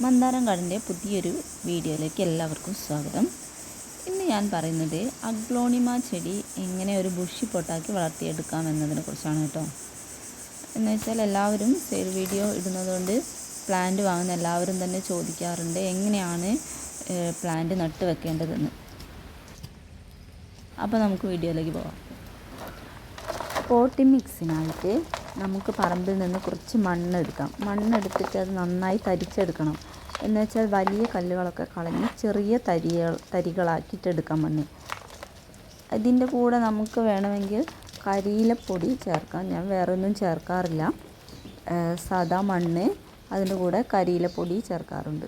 മന്ദാരം ഗാർഡൻ്റെ പുതിയൊരു വീഡിയോയിലേക്ക് എല്ലാവർക്കും സ്വാഗതം. ഇന്ന് ഞാൻ പറയുന്നത് അഗ്ലോണിമ ചെടി എങ്ങനെ ഒരു ബുഷി പൊട്ടാക്കി വളർത്തിയെടുക്കാം എന്നതിനെ കുറിച്ചാണ് കേട്ടോ. എന്ന് വെച്ചാൽ എല്ലാവരും സെയിൽ വീഡിയോ ഇടുന്നതുകൊണ്ട് പ്ലാന്റ് വാങ്ങുന്ന എല്ലാവരും തന്നെ ചോദിക്കാറുണ്ട് എങ്ങനെയാണ് പ്ലാന്റ് നട്ട് വെക്കേണ്ടതെന്ന്. അപ്പോൾ നമുക്ക് വീഡിയോയിലേക്ക് പോകാം. പോട്ടി മിക്സിനായിട്ട് നമുക്ക് പറമ്പിൽ നിന്ന് കുറച്ച് മണ്ണെടുക്കാം. മണ്ണെടുത്തിട്ട് അത് നന്നായി തരിച്ചെടുക്കണം. എന്ന് വെച്ചാൽ വലിയ കല്ലുകളൊക്കെ കളഞ്ഞ് ചെറിയ തരികളാക്കിയിട്ടെടുക്കാം മണ്ണ്. ഇതിൻ്റെ കൂടെ നമുക്ക് വേണമെങ്കിൽ കരിയിലപ്പൊടി ചേർക്കാം. ഞാൻ വേറെ ഒന്നും ചേർക്കാറില്ല. സാദാ മണ്ണ് അതിൻ്റെ കൂടെ കരിയിലപ്പൊടി ചേർക്കാറുണ്ട്.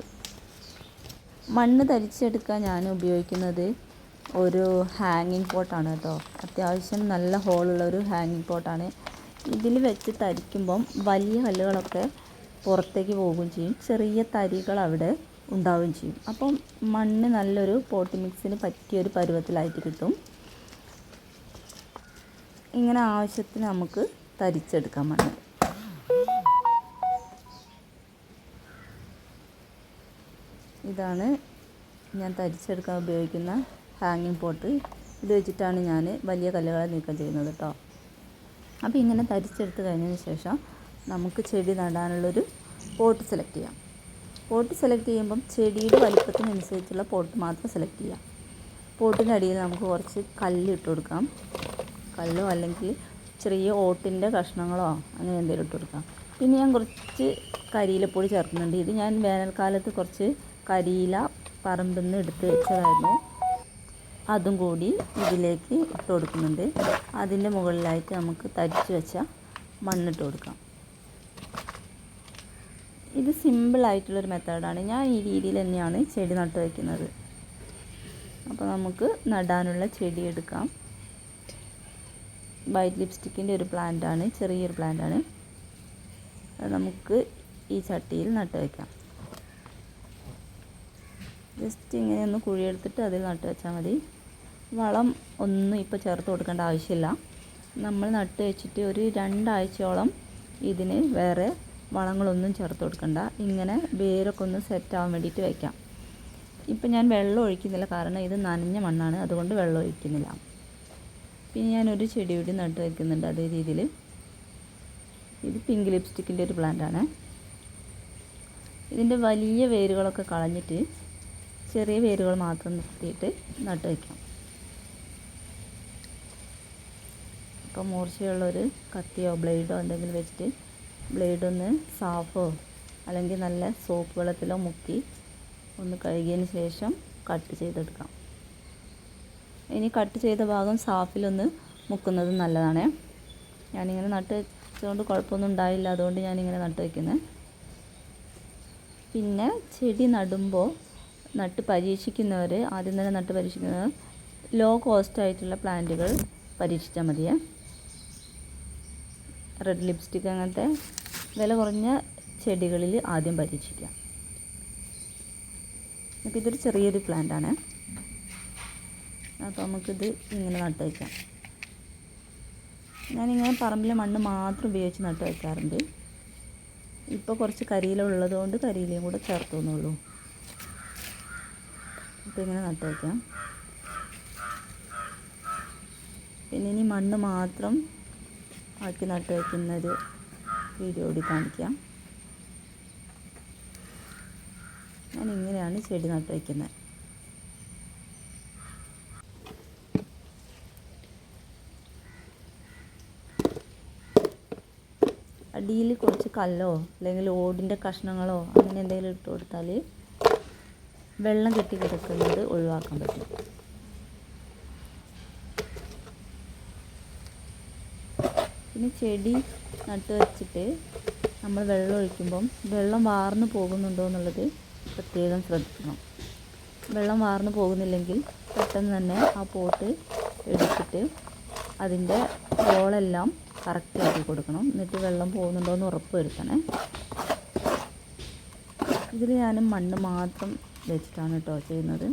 മണ്ണ് തരിച്ചെടുക്കാൻ ഞാൻ ഉപയോഗിക്കുന്നത് ഒരു ഹാങ്ങിങ് പോട്ടാണ് കേട്ടോ. അത്യാവശ്യം നല്ല ഹോളുള്ള ഒരു ഹാങ്ങിങ് പോട്ടാണ്. ഇതിൽ വെച്ച് തരിക്കുമ്പം വലിയ കല്ലുകളൊക്കെ പുറത്തേക്ക് പോവുകയും ചെയ്യും, ചെറിയ തരികൾ അവിടെ ഉണ്ടാവുകയും ചെയ്യും. അപ്പം മണ്ണ് നല്ലൊരു പോട്ടി മിക്സിന് പറ്റിയൊരു പരുവത്തിലായിട്ട് കിട്ടും. ഇങ്ങനെ ആവശ്യത്തിന് നമുക്ക് തരിച്ചെടുക്കാം മണ്ണ്. ഇതാണ് ഞാൻ തരിച്ചെടുക്കാൻ ഉപയോഗിക്കുന്ന ഹാങ്ങിങ് പോട്ട്. ഇത് വെച്ചിട്ടാണ് ഞാൻ വലിയ കല്ലുകളെ നീക്കം ചെയ്യുന്നത് കേട്ടോ. അപ്പോൾ ഇങ്ങനെ തരിച്ചെടുത്ത് കഴിഞ്ഞതിന് ശേഷം നമുക്ക് ചെടി നടാനുള്ളൊരു പോട്ട് സെലക്ട് ചെയ്യാം. പോട്ട് സെലക്ട് ചെയ്യുമ്പം ചെടിയുടെ വലിപ്പത്തിനനുസരിച്ചുള്ള പോട്ട് മാത്രം സെലക്ട് ചെയ്യാം. പോട്ടിൻ്റെ അടിയിൽ നമുക്ക് കുറച്ച് കല്ലിട്ട് കൊടുക്കാം. കല്ലോ അല്ലെങ്കിൽ ചെറിയ ഓട്ടിൻ്റെ കഷ്ണങ്ങളോ അങ്ങനെ എന്തെങ്കിലും ഇട്ട് കൊടുക്കാം. പിന്നെ ഞാൻ കുറച്ച് കരിയിലപ്പൊടി ചേർക്കുന്നുണ്ട്. ഇത് ഞാൻ വേനൽക്കാലത്ത് കുറച്ച് കരിയില പറമ്പിൽ നിന്ന് എടുത്ത് വെച്ചതായിരുന്നു. അതും കൂടി ഇതിലേക്ക് ഇട്ട് കൊടുക്കുന്നുണ്ട്. അതിൻ്റെ മുകളിലായിട്ട് നമുക്ക് തരിച്ച് വെച്ച മണ്ണിട്ട് കൊടുക്കാം. ഇത് സിമ്പിളായിട്ടുള്ളൊരു മെത്തേഡാണ്. ഞാൻ ഈ രീതിയിൽ തന്നെയാണ് ചെടി നട്ട് വയ്ക്കുന്നത്. അപ്പോൾ നമുക്ക് നടാനുള്ള ചെടി എടുക്കാം. വൈറ്റ് ലിപ്സ്റ്റിക്കിൻ്റെ ഒരു പ്ലാന്റാണ്, ചെറിയൊരു പ്ലാന്റാണ്. അത് നമുക്ക് ഈ ചട്ടിയിൽ നട്ട് വയ്ക്കാം. ജസ്റ്റ് ഇങ്ങനെ ഒന്ന് കുഴിയെടുത്തിട്ട് അതിൽ നട്ട് വെച്ചാൽ മതി. വളം ഒന്നും ഇപ്പോൾ ചേർത്ത് കൊടുക്കേണ്ട ആവശ്യമില്ല. നമ്മൾ നട്ട് വെച്ചിട്ട് ഒരു 2 ആഴ്ചയോളം ഇതിന് വേറെ വളങ്ങളൊന്നും ചേർത്ത് കൊടുക്കണ്ട. ഇങ്ങനെ വേരൊക്കെ ഒന്ന് സെറ്റാവാൻ വേണ്ടിയിട്ട് വയ്ക്കാം. ഇപ്പം ഞാൻ വെള്ളം ഒഴിക്കുന്നില്ല, കാരണം ഇത് നനഞ്ഞ മണ്ണാണ്, അതുകൊണ്ട് വെള്ളം ഒഴിക്കുന്നില്ല. പിന്നെ ഞാനൊരു ചെടി കൂടി നട്ട് വയ്ക്കുന്നുണ്ട് അതേ രീതിയിൽ. ഇത് പിങ്ക് ലിപ്സ്റ്റിക്കിൻ്റെ ഒരു പ്ലാന്റാണ്. ഇതിൻ്റെ വലിയ വേരുകളൊക്കെ കളഞ്ഞിട്ട് ചെറിയ വേരുകൾ മാത്രം നിർത്തിയിട്ട് നട്ട് വയ്ക്കാം. അപ്പോൾ മൂർച്ചയുള്ളൊരു കത്തിയോ ബ്ലേഡോ എന്തെങ്കിലും വെച്ചിട്ട് ബ്ലേഡൊന്ന് സാഫോ അല്ലെങ്കിൽ നല്ല സോപ്പ് വെള്ളത്തിലോ മുക്കി ഒന്ന് കഴുകിയതിന് ശേഷം കട്ട് ചെയ്തെടുക്കാം. ഇനി കട്ട് ചെയ്ത ഭാഗം സാഫിലൊന്ന് മുക്കുന്നത് നല്ലതാണ്. ഞാനിങ്ങനെ നട്ട് വെച്ചുകൊണ്ട് കുഴപ്പമൊന്നും ഉണ്ടായില്ല, അതുകൊണ്ട് ഞാനിങ്ങനെ നട്ട് വയ്ക്കുന്നത്. പിന്നെ ചെടി നടുമ്പോൾ ആദ്യം തന്നെ നട്ട് പരീക്ഷിക്കുന്നവർ ലോ കോസ്റ്റ് ആയിട്ടുള്ള പ്ലാന്റുകൾ പരീക്ഷിച്ചാൽ മതിയേ. റെഡ് ലിപ്സ്റ്റിക് അങ്ങനത്തെ വില കുറഞ്ഞ ചെടികളിൽ ആദ്യം പരീക്ഷിക്കാം. അപ്പോൾ ഇതൊരു ചെറിയൊരു പ്ലാന്റാണ്. അപ്പോൾ നമുക്കിത് ഇങ്ങനെ നട്ട് വയ്ക്കാം. ഞാനിങ്ങനെ പറമ്പിലെ മണ്ണ് മാത്രം ഉപയോഗിച്ച് നട്ട് വയ്ക്കാറുണ്ട്. ഇപ്പോൾ കുറച്ച് കരിയില ഉള്ളതുകൊണ്ട് കരിയിലയും കൂടെ ചേർത്തുന്നുള്ളൂ. അപ്പോൾ ഇങ്ങനെ നട്ട് വയ്ക്കാം. പിന്നെ ഇനി മണ്ണ് മാത്രം ആക്കി നട്ട് വയ്ക്കുന്നൊരു വീഡിയോ കൂടി കാണിക്കാം. ഞാൻ ഇങ്ങനെയാണ് ചെടി നട്ട് വയ്ക്കുന്നത്. അടിയിൽ കുറച്ച് കല്ലോ അല്ലെങ്കിൽ ഓടിൻ്റെ കഷ്ണങ്ങളോ അങ്ങനെ എന്തെങ്കിലും ഇട്ട് കൊടുത്താൽ വെള്ളം കെട്ടി കിടക്കുന്നത് ഒഴിവാക്കാൻ പറ്റും. പിന്നെ ചെടി നട്ട് വെച്ചിട്ട് നമ്മൾ വെള്ളം ഒഴിക്കുമ്പം വെള്ളം വാർന്നു പോകുന്നുണ്ടോ എന്നുള്ളത് പ്രത്യേകം ശ്രദ്ധിക്കണം. വെള്ളം വാർന്നു പോകുന്നില്ലെങ്കിൽ പെട്ടെന്ന് തന്നെ ആ പോട്ട് എടുത്തിട്ട് അതിൻ്റെ ഹോളെല്ലാം കറക്റ്റ് ആക്കി കൊടുക്കണം. എന്നിട്ട് വെള്ളം പോകുന്നുണ്ടോ എന്ന് ഉറപ്പ് വരുത്തണേ. ഇതിൽ ഞാൻ മണ്ണ് മാത്രം വെച്ചിട്ടാണ് കേട്ടോ ചെയ്യുന്നത്.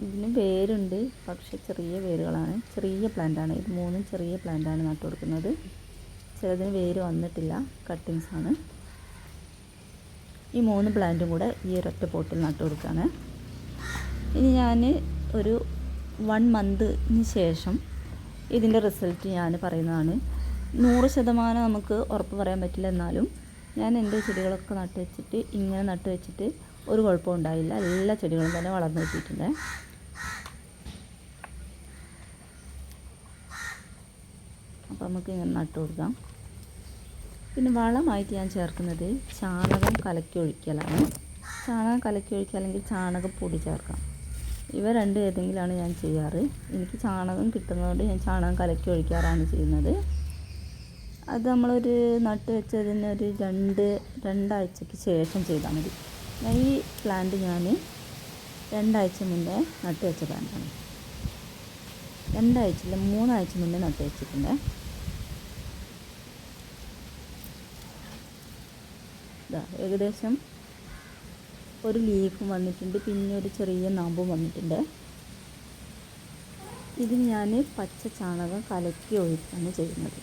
ഇതിന് വേരുണ്ട്, പക്ഷെ ചെറിയ വേരുകളാണ്. ചെറിയ പ്ലാന്റാണ് ഇത്. 3 ചെറിയ പ്ലാന്റാണ് നട്ടു കൊടുക്കുന്നത്. ചിലതിന് വേര് വന്നിട്ടില്ല, കട്ടിങ്സാണ്. ഈ 3 പ്ലാന്റും കൂടെ ഈ ഒരൊറ്റ പോട്ടിൽ നട്ടു കൊടുക്കുകയാണ്. ഇനി ഞാൻ ഒരു 1 മന്തിന് ശേഷം ഇതിൻ്റെ റിസൾട്ട് ഞാൻ പറയുന്നതാണ്. 100% നമുക്ക് ഉറപ്പ് പറയാൻ പറ്റില്ല. എന്നാലും ഞാൻ എൻ്റെ ചെടികളൊക്കെ നട്ടു വെച്ചിട്ട് ഇങ്ങനെ നട്ടു വെച്ചിട്ട് ഒരു കുഴപ്പവും ഉണ്ടായില്ല. എല്ലാ ചെടികളും തന്നെ വളർന്നു കിട്ടിയിട്ടുണ്ട്. അപ്പോൾ നമുക്ക് ഇങ്ങനെ നട്ടു കൊടുക്കാം. പിന്നെ വളമായിട്ട് ഞാൻ ചേർക്കുന്നത് ചാണകം കലക്കി ഒഴിക്കലാണ്. ചാണകം കലക്കി ഒഴിക്കുക, അല്ലെങ്കിൽ ചാണകപ്പൊടി ചേർക്കാം. ഇവ രണ്ടും ഏതെങ്കിലുമാണ് ഞാൻ ചെയ്യാറ്. എനിക്ക് ചാണകം കിട്ടുന്നതുകൊണ്ട് ഞാൻ ചാണകം കലക്കി ഒഴിക്കാറാണ് ചെയ്യുന്നത്. അത് നമ്മളൊരു നട്ട് വെച്ചതിന് ഒരു രണ്ടാഴ്ചയ്ക്ക് ശേഷം ചെയ്താൽ മതി. ഈ പ്ലാന്റ് ഞാൻ 2 ആഴ്ച മുന്നേ നട്ട് വെച്ച പ്ലാന്റാണ്. 2 ആഴ്ചയില്ല, 3 ആഴ്ച മുന്നേ നട്ട് വെച്ചിട്ടുണ്ട്. ഏകദേശം ഒരു ലീഫും വന്നിട്ടുണ്ട്, പിന്നെ ഒരു ചെറിയ നാമ്പും വന്നിട്ടുണ്ട്. ഇതിന് ഞാൻ പച്ച ചാണകം കലക്കി ഒഴിക്കുകയാണ് ചെയ്യുന്നത്.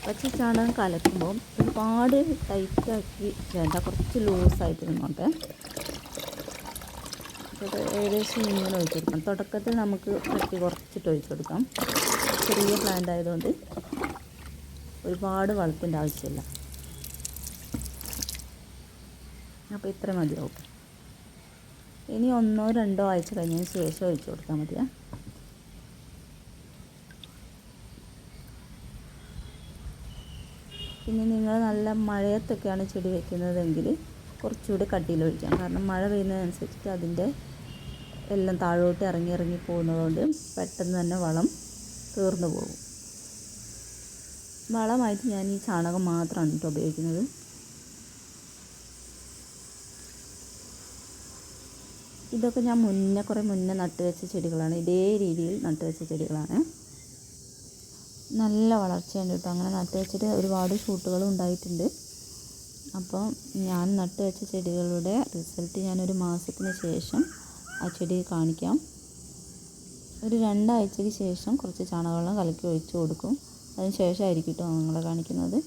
പച്ച ചാണകം കലക്കുമ്പോൾ ഒരുപാട് ടൈറ്റാക്കി വേണ്ട, കുറച്ച് ലൂസായിട്ട് നിന്നോട്ടെ. ഏകദേശം ഇങ്ങനെ ഒഴിച്ചു കൊടുക്കാം. തുടക്കത്തിൽ നമുക്ക് കുറച്ചിട്ട് ഒഴിച്ചു കൊടുക്കാം. ചെറിയ പ്ലാന്റ് ആയതുകൊണ്ട് ഒരുപാട് വളത്തിൻ്റെ ആവശ്യമില്ല. അപ്പോൾ ഇത്ര മതിയാവും. ഇനി 1-2 ആഴ്ച കഴിഞ്ഞതിന് ശേഷം ഒഴിച്ചു കൊടുത്താൽ മതിയാ. പിന്നെ നിങ്ങൾ നല്ല മഴയത്തൊക്കെയാണ് ചെടി വെക്കുന്നതെങ്കിൽ കുറച്ചുകൂടി കട്ടിയിൽ ഒഴിക്കാം. കാരണം മഴ പെയ്യുന്നതനുസരിച്ചിട്ട് അതിൻ്റെ എല്ലാം താഴോട്ട് ഇറങ്ങി പോകുന്നതുകൊണ്ട് പെട്ടെന്ന് തന്നെ വളം തീർന്നു പോകും. വളമായിട്ട് ഞാൻ ഈ ചാണകം മാത്രമാണ് കേട്ടോ ഉപയോഗിക്കുന്നത്. ഇതൊക്കെ ഞാൻ കുറേ മുന്നേ നട്ട് വെച്ച ചെടികളാണ്. ഇതേ രീതിയിൽ നട്ട് വെച്ച ചെടികളാണ്. നല്ല വളർച്ചയുണ്ട് കേട്ടോ. അങ്ങനെ നട്ട് വെച്ചിട്ട് ഒരുപാട് ഷൂട്ടുകളും ഉണ്ടായിട്ടുണ്ട്. അപ്പോൾ ഞാൻ നട്ട് വെച്ച ചെടികളുടെ റിസൾട്ട് ഞാനൊരു മാസത്തിന് ശേഷം ആ ചെടി കാണിക്കാം. ഒരു 2 ആഴ്ചയ്ക്ക് ശേഷം കുറച്ച് ചാണകവെള്ളം കലക്കി ഒഴിച്ച് കൊടുക്കും. അതിന് ശേഷമായിരിക്കും കേട്ടോ നിങ്ങളെ കാണിക്കുന്നത്.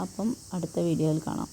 അപ്പം അടുത്ത വീഡിയോയിൽ കാണാം.